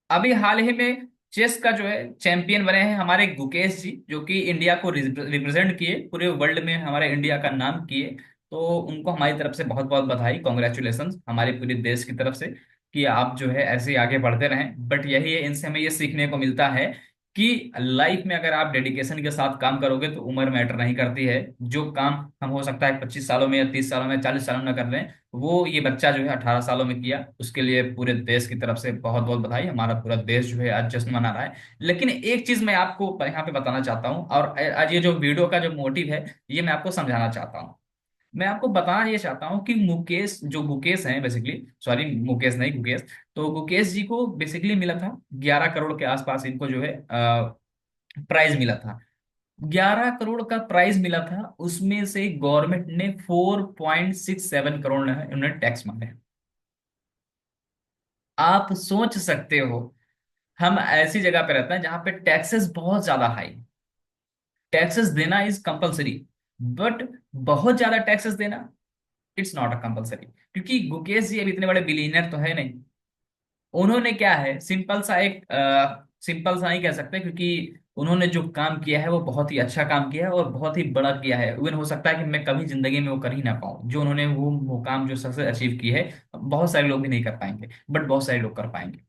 अभी हाल ही में चेस का जो है चैंपियन बने हैं हमारे गुकेश जी, जो कि इंडिया को रिप्रेजेंट किए, पूरे वर्ल्ड में हमारे इंडिया का नाम किए। तो उनको हमारी तरफ से बहुत बहुत बधाई, कॉन्ग्रेचुलेशन हमारे पूरे देश की तरफ से, कि आप जो है ऐसे ही आगे बढ़ते रहें। बट यही है, इनसे हमें ये सीखने को मिलता है कि लाइफ में अगर आप डेडिकेशन के साथ काम करोगे तो उम्र मैटर नहीं करती है। जो काम हम हो सकता है 25 सालों में या 30 सालों में 40 सालों में कर रहे हैं, वो ये बच्चा जो है 18 सालों में किया। उसके लिए पूरे देश की तरफ से बहुत बहुत बधाई। हमारा पूरा देश जो है आज जश्न मना रहा है। लेकिन एक चीज मैं आपको यहाँ पे बताना चाहता हूँ, और आज ये जो वीडियो का जो मोटिव है, ये मैं आपको समझाना चाहता हूँ। मैं आपको बताना ये चाहता हूँ कि मुकेश, जो गुकेश हैं बेसिकली, सॉरी मुकेश नहीं गुकेश, तो गुकेश जी को बेसिकली मिला था 11 करोड़ के आसपास, इनको जो है प्राइज मिला था। 11 करोड़ का प्राइज मिला था, उसमें से गवर्नमेंट ने 4.67 करोड़ उन्होंने टैक्स मारे। आप सोच सकते हो, हम ऐसी जगह पे रहते हैं जहां पे टैक्सेस बहुत ज्यादा हाई, टैक्सेस देना इज कंपलसरी, बट बहुत ज्यादा टैक्सेस देना इट्स नॉट अ कंपलसरी। क्योंकि गुकेश जी अभी इतने बड़े बिलीनियर तो है नहीं। उन्होंने क्या है, सिंपल सा एक सिंपल सा नहीं कह सकते, क्योंकि उन्होंने जो काम किया है वो बहुत ही अच्छा काम किया है और बहुत ही बड़ा किया है। इवन हो सकता है कि मैं कभी जिंदगी में वो कर ही ना पाऊं, जो उन्होंने वो मुकाम जो सक्सेस अचीव की है। बहुत सारे लोग भी नहीं कर पाएंगे, बट बहुत सारे लोग कर पाएंगे।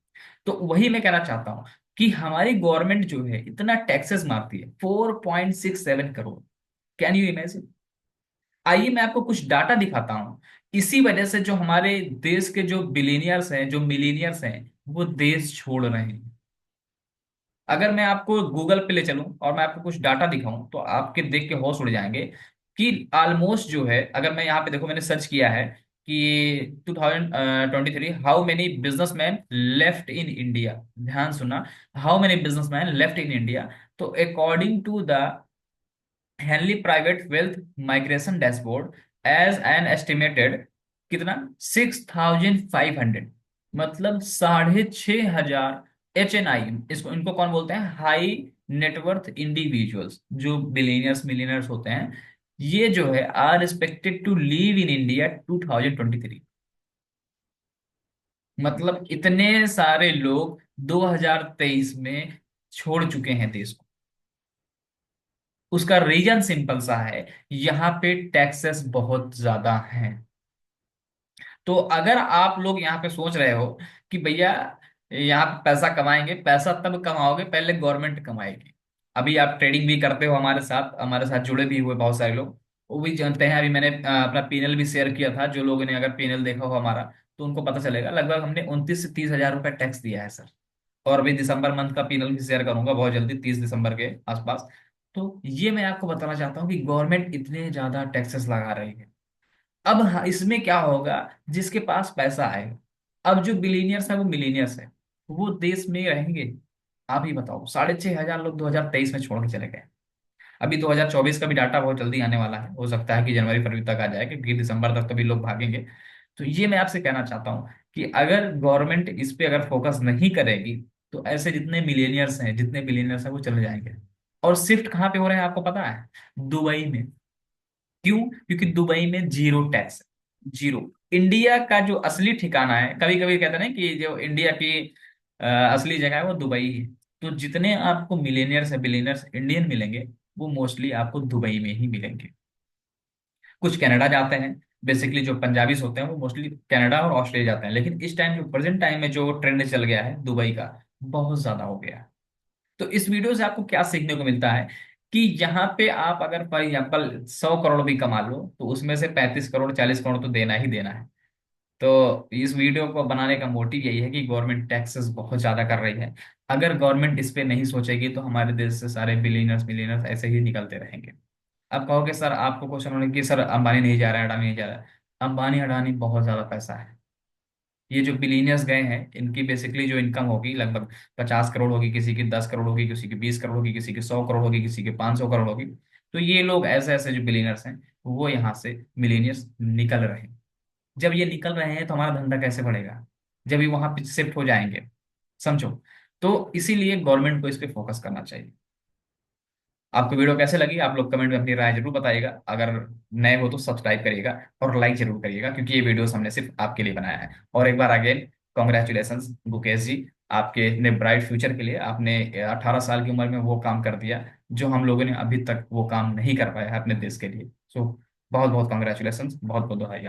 तो वही मैं कहना चाहता हूँ कि हमारी गवर्नमेंट जो है इतना टैक्सेस मारती है, 4.67 करोड़। Can you imagine? आइए मैं आपको कुछ डाटा दिखाता हूँ। इसी वजह से जो हमारे देश के जो बिलीनियर्स हैं, जो मिलीनियर्स हैं, वो देश छोड़ रहे हैं। अगर मैं आपको गूगल पे ले चलूं और मैं आपको कुछ डाटा दिखाऊं तो आपके देख के होश उड़ जाएंगे कि ऑलमोस्ट जो है, अगर मैं यहाँ पे देखो, मैंने सर्च किया है कि 2023 how many businessman left in India. ध्यान सुनना, how many businessman left in India. तो according to the Henley private wealth migration dashboard, as an estimated, कितना, 6,500, मतलब 6,500 HNI, इसको इनको कौन बोलते हैं, हाई नेटवर्थ इंडिविजुअल्स, जो बिलियनियर्स मिलियनर्स होते हैं, ये जो है are expected to leave in India 2023। मतलब इतने सारे लोग 2023 में छोड़ चुके हैं देश को। उसका रीजन सिंपल सा है, यहाँ पे टैक्सेस बहुत ज्यादा हैं। तो अगर आप लोग यहाँ पे सोच रहे हो कि भैया यहाँ पे पैसा कमाएंगे, पैसा तब कमाओगे पहले गवर्नमेंट कमाएगी। अभी आप ट्रेडिंग भी करते हो हमारे साथ जुड़े भी हुए बहुत सारे लोग, वो भी जानते हैं। अभी मैंने अपना पीएनएल भी शेयर किया था, जो लोगों ने अगर पीएनएल देखा हो हमारा, तो उनको पता चलेगा लगभग हमने 29 से 30 हजार रुपये टैक्स दिया है सर। और अभी दिसंबर मंथ का पीएनएल भी शेयर करूंगा बहुत जल्दी, 30 दिसंबर के आसपास। तो ये मैं आपको बताना चाहता हूँ कि गवर्नमेंट इतने ज्यादा टैक्सेस लगा रही है। अब इसमें क्या होगा, जिसके पास पैसा है, अब जो बिलीनियर्स है वो मिलीनियर्स है, वो देश में रहेंगे? आप ही बताओ, 6,500 लोग 2023 में छोड़ के चले गए। अभी 2024 का भी डाटा बहुत जल्दी आने वाला है, हो सकता है कि जनवरी फरवरी तक आ जाए, क्योंकि दिसंबर तक तो भी लोग भागेंगे। तो ये मैं आपसे कहना चाहता हूँ कि अगर गवर्नमेंट इस पे अगर फोकस नहीं करेगी, तो ऐसे जितने मिलेनियर्स हैं, जितने बिलियनियर्स हैं, वो चले जाएंगे। और शिफ्ट कहाँ पे हो रहे हैं आपको पता है? दुबई में। क्यों? क्योंकि दुबई में जीरो टैक्स है, जीरो। इंडिया का जो असली ठिकाना है, कभी कभी कहते हैं ना कि जो इंडिया की असली जगह है वो दुबई है। तो जितने आपको मिलेनियर्स है, बिलियनर्स इंडियन मिलेंगे, वो मोस्टली आपको दुबई में ही मिलेंगे। कुछ कनाडा जाते हैं, बेसिकली जो पंजाबीज होते हैं वो मोस्टली कनाडा और ऑस्ट्रेलिया जाते हैं। लेकिन इस टाइम, जो प्रेजेंट टाइम में जो ट्रेंड चल गया है दुबई का, बहुत ज्यादा हो गया है। तो इस वीडियो से आपको क्या सीखने को मिलता है कि यहाँ पे आप अगर फॉर एग्जाम्पल 100 करोड़ भी कमा लो, तो उसमें से 35 करोड़ 40 करोड़ तो देना ही देना है। तो इस वीडियो को बनाने का मोटिव यही है कि गवर्नमेंट टैक्सेस बहुत ज्यादा कर रही है। अगर गवर्नमेंट इस पे नहीं सोचेगी तो हमारे देश से सारे बिलियनर्स मिलियनर्स ऐसे ही निकलते रहेंगे। अब कहोगे सर, आपको क्वेश्चन होने कि सर अंबानी नहीं जा रहा है, अडानी नहीं जा रहा है। अंबानी अडानी बहुत ज्यादा पैसा है। ये जो बिलीनियर्स गए हैं, इनकी बेसिकली जो इनकम होगी लगभग 50 करोड़ होगी, किसी की 10 करोड़ होगी, किसी की 20 करोड़ होगी, किसी की 100 करोड़ होगी, किसी की 500 करोड़ होगी। तो ये लोग ऐसे ऐसे जो बिलीनियर्स हैं, वो यहाँ से मिलीनियर्स निकल रहे हैं। जब ये निकल रहे हैं तो हमारा धंधा कैसे बढ़ेगा? जब ये वहां पे शिफ्ट हो जाएंगे, समझो। तो इसीलिए गवर्नमेंट को इस पे फोकस करना चाहिए। आपको वीडियो कैसे लगी, आप लोग कमेंट में अपनी राय जरूर बताइएगा। अगर नए हो तो सब्सक्राइब करिएगा और लाइक जरूर करिएगा, क्योंकि ये वीडियोस हमने सिर्फ आपके लिए बनाया है। और एक बार अगेन कॉन्ग्रेचुलेशंस गुकेश जी, आपके इतने ब्राइट फ्यूचर के लिए। आपने 18 साल की उम्र में वो काम कर दिया जो हम लोगों ने अभी तक वो काम नहीं कर पाया है अपने देश के लिए। सो बहुत बहुत कॉन्ग्रेचुलेशंस, बहुत बहुत बधाई।